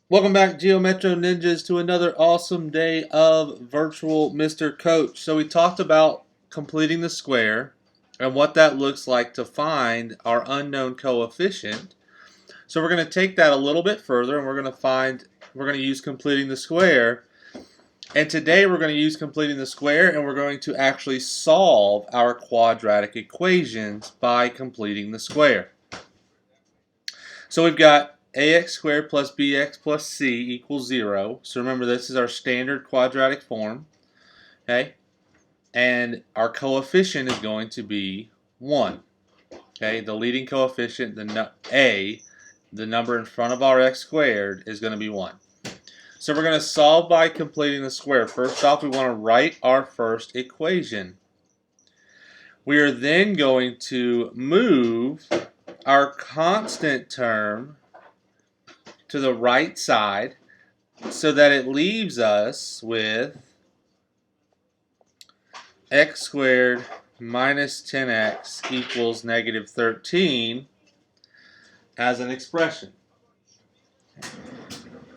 Welcome back, Geometro Ninjas, to another awesome day of virtual Mr. Coach. So we talked about completing the square and what that looks like to find our unknown coefficient. So we're going to take that a little bit further, and we're going to use completing the square. And today we're going to use completing the square, and we're going to actually solve our quadratic equations by completing the square. So we've got ax squared plus bx plus c equals 0. So remember, this is our standard quadratic form. Okay? And our coefficient is going to be 1. Okay? The leading coefficient, the number in front of our x squared, is going to be 1. So we're going to solve by completing the square. First off, we want to write our first equation. We are then going to move our constant term to the right side so that it leaves us with x squared minus 10x equals negative 13 as an expression.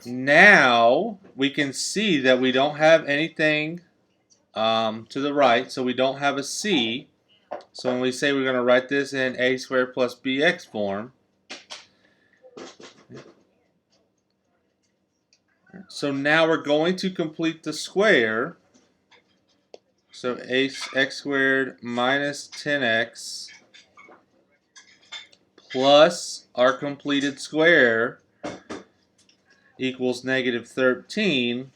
Now we can see that we don't have anything to the right, so we don't have a c. So when we say we're going to write this in a squared plus bx form, so now we're going to complete the square. So x squared minus 10x plus our completed square equals negative 13.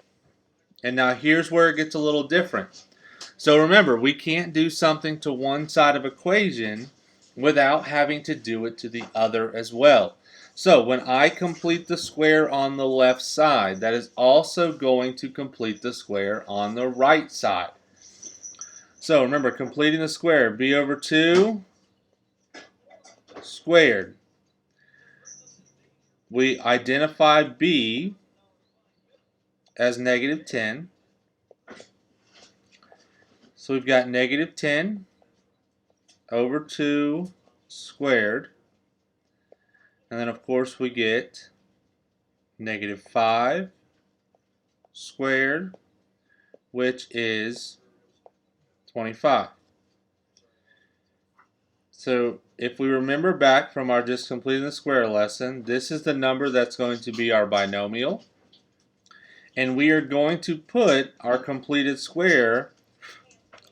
And now here's where it gets a little different. So remember, we can't do something to one side of equation without having to do it to the other as well. So when I complete the square on the left side, that is also going to complete the square on the right side. So remember, completing the square, b over 2 squared. We identify b as negative 10. So we've got negative 10 over 2 squared. And then, of course, we get negative 5 squared, which is 25. So if we remember back from our just completing the square lesson, this is the number that's going to be our binomial. And we are going to put our completed square,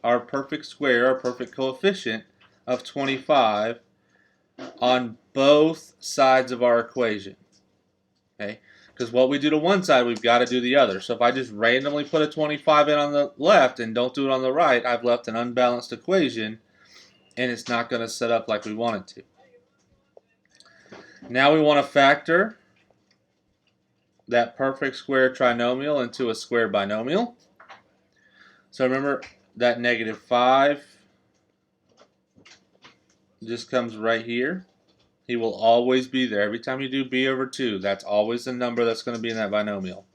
our perfect square, our perfect coefficient of 25 on both sides of our equation. Okay? Because what we do to one side, we've got to do the other. So if I just randomly put a 25 in on the left and don't do it on the right, I've left an unbalanced equation, and it's not going to set up like we want it to. Now we want to factor that perfect square trinomial into a square binomial. So remember that negative 5 just comes right here. He will always be there. Every time you do b over 2, that's always the number that's going to be in that binomial.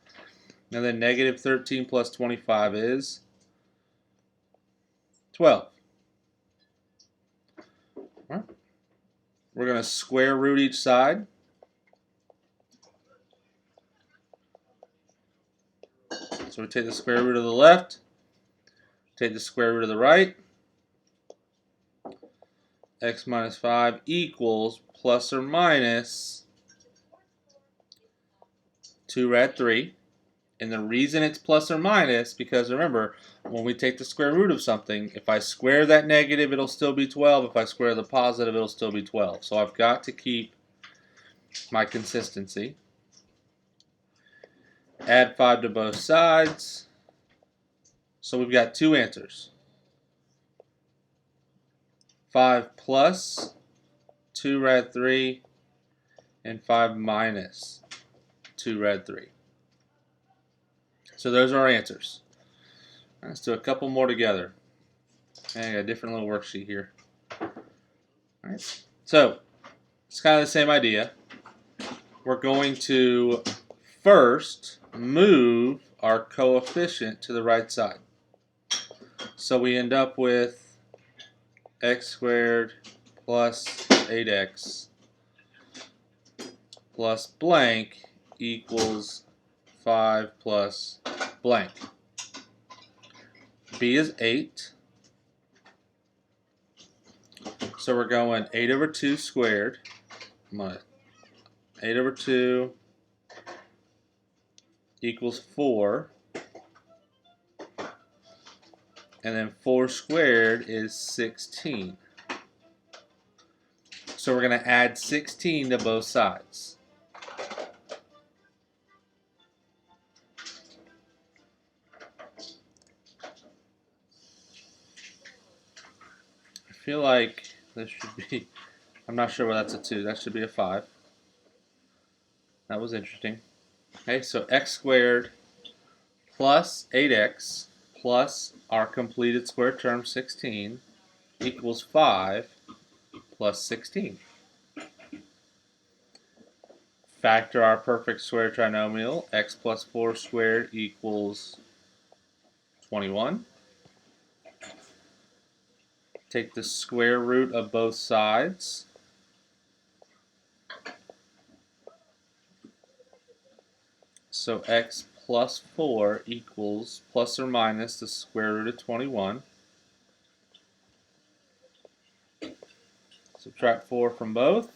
And then negative 13 plus 25 is 12. All right. We're going to square root each side. So we take the square root of the left, take the square root of the right. X minus 5 equals plus or minus 2 rad 3. And the reason it's plus or minus, because remember, when we take the square root of something, if I square that negative, it'll still be 12. If I square the positive, it'll still be 12. So I've got to keep my consistency. Add 5 to both sides. So we've got two answers. 5 plus 2 rad 3 and 5 minus 2 rad 3. So those are our answers. Let's do a couple more together. And I got a different little worksheet here. All right. So it's kind of the same idea. We're going to first move our coefficient to the right side. So we end up with x squared plus 8x plus blank equals 5 plus blank. B is 8. So we're going 8 over 2 squared. 8 over 2 equals 4. And then 4 squared is 16. So we're going to add 16 to both sides. I feel like this should be, I'm not sure why that's a 2. That should be a 5. That was interesting. Okay, so x squared plus 8x plus our completed square term 16 equals 5 plus 16. Factor our perfect square trinomial. X plus 4 squared equals 21. Take the square root of both sides. So x plus 4 equals plus or minus the square root of 21. Subtract 4 from both.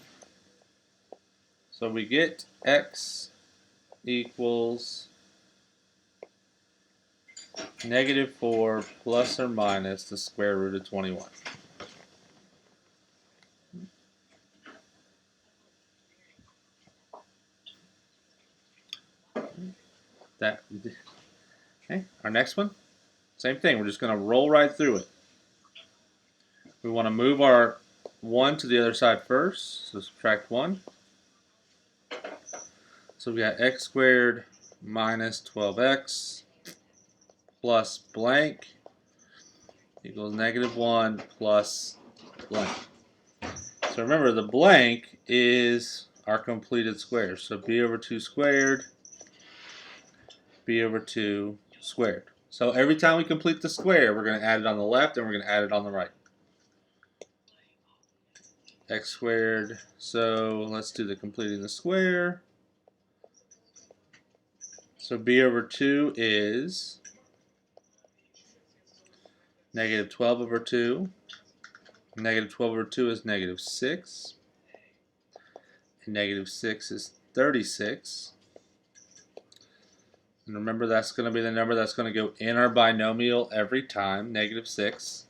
So we get x equals negative 4 plus or minus the square root of 21. Okay, our next one, same thing. We're just going to roll right through it. We want to move our 1 to the other side first, so subtract 1. So we got x squared minus 12x plus blank equals negative 1 plus blank. So remember, the blank is our completed square. So b over 2 squared, b over 2 squared. So every time we complete the square, we're going to add it on the left and we're going to add it on the right. X squared, so let's do the completing the square. So b over 2 is negative 12 over 2. Negative 12 over 2 is negative 6. And negative 6 is 36. And remember, that's going to be the number that's going to go in our binomial every time, negative 6.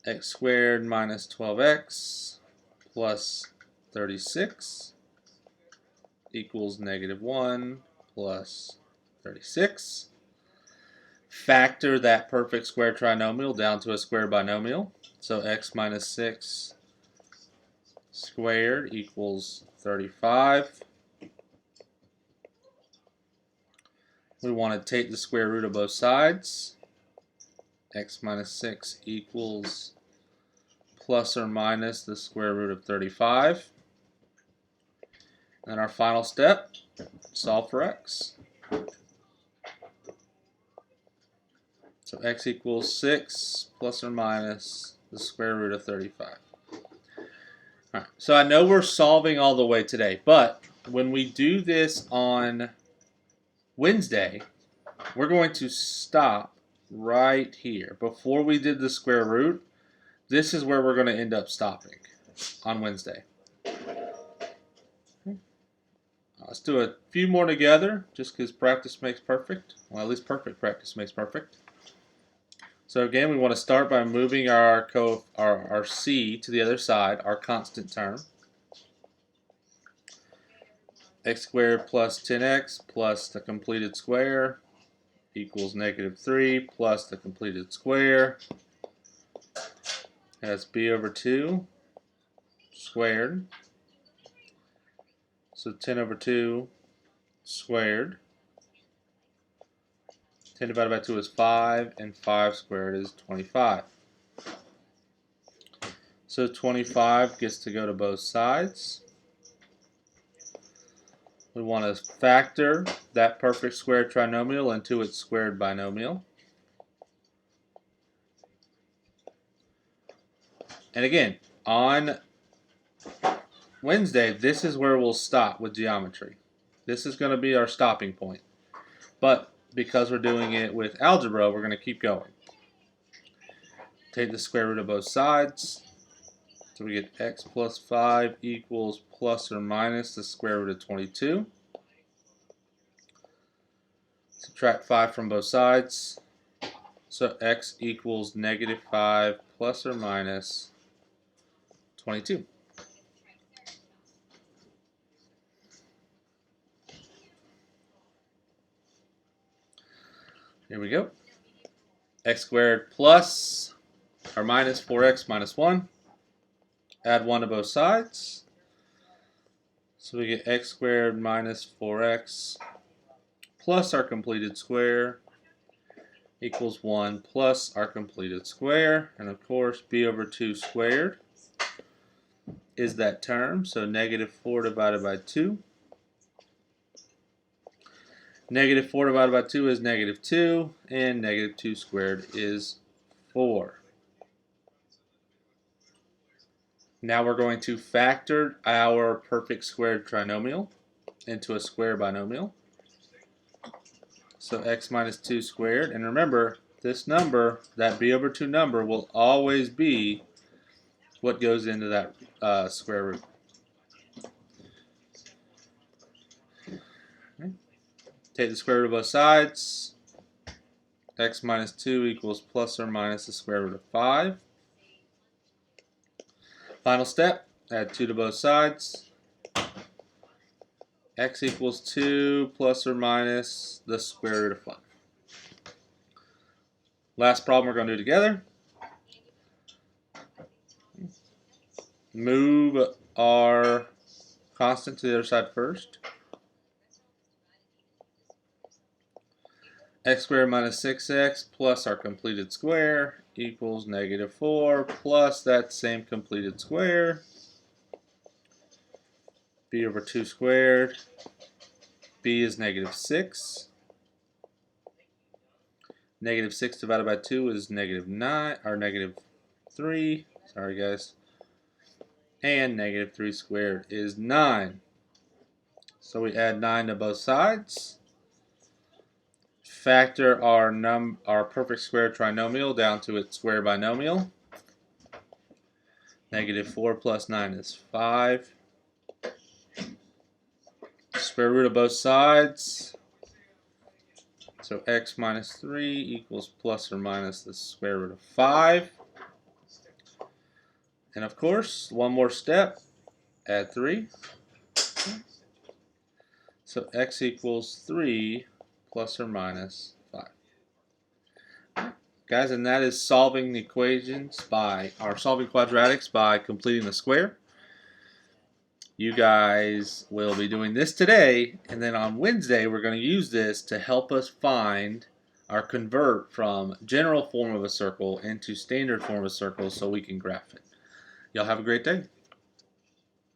X squared minus 12x plus 36 equals negative 1 plus 36. Factor that perfect square trinomial down to a square binomial. So x minus 6 squared equals 35. We want to take the square root of both sides. X minus 6 equals plus or minus the square root of 35. And our final step, solve for x. So x equals 6 plus or minus the square root of 35. All right, so I know we're solving all the way today, but when we do this on Wednesday, we're going to stop right here. Before we did the square root, this is where we're going to end up stopping on Wednesday. Let's do a few more together, just because practice makes perfect. Well, at least perfect practice makes perfect. So again, we want to start by moving our c to the other side, our constant term. X squared plus 10x plus the completed square equals negative 3 plus the completed square. That's b over 2 squared. So 10 over 2 squared. 10 divided by 2 is 5, and 5 squared is 25. So 25 gets to go to both sides. We want to factor that perfect square trinomial into its squared binomial. And again, on Wednesday, this is where we'll stop with geometry. This is going to be our stopping point. But because we're doing it with algebra, we're going to keep going. Take the square root of both sides. So we get x plus 5 equals plus or minus the square root of 22. Subtract 5 from both sides. So x equals negative 5 plus or minus 22. Here we go. X squared plus or minus 4x minus 1. Add 1 to both sides. So we get x squared minus 4x plus our completed square equals 1 plus our completed square. And of course, b over 2 squared is that term. So negative 4 divided by 2. Negative 4 divided by 2 is negative 2. And negative 2 squared is 4. Now we're going to factor our perfect squared trinomial into a square binomial. So x minus 2 squared. And remember, this number, that b over 2 number, will always be what goes into that square root. Okay. Take the square root of both sides. X minus 2 equals plus or minus the square root of 5. Final step, add 2 to both sides. X equals 2 plus or minus the square root of 5. Last problem we're going to do together. Move our constant to the other side first. X squared minus 6x plus our completed square equals negative 4 plus that same completed square. B over 2 squared. B is negative 6. Negative 6 divided by 2 is negative 9, or negative 3. Sorry, guys. And negative 3 squared is 9. So we add 9 to both sides. Factor our perfect square trinomial down to its square binomial. Negative 4 plus 9 is 5. Square root of both sides. So x minus 3 equals plus or minus the square root of 5. And of course, one more step. Add 3. So x equals 3 plus or minus 5. Guys, and that is solving the equations solving quadratics by completing the square. You guys will be doing this today, and then on Wednesday we're going to use this to help us find or convert from general form of a circle into standard form of a circle so we can graph it. Y'all have a great day.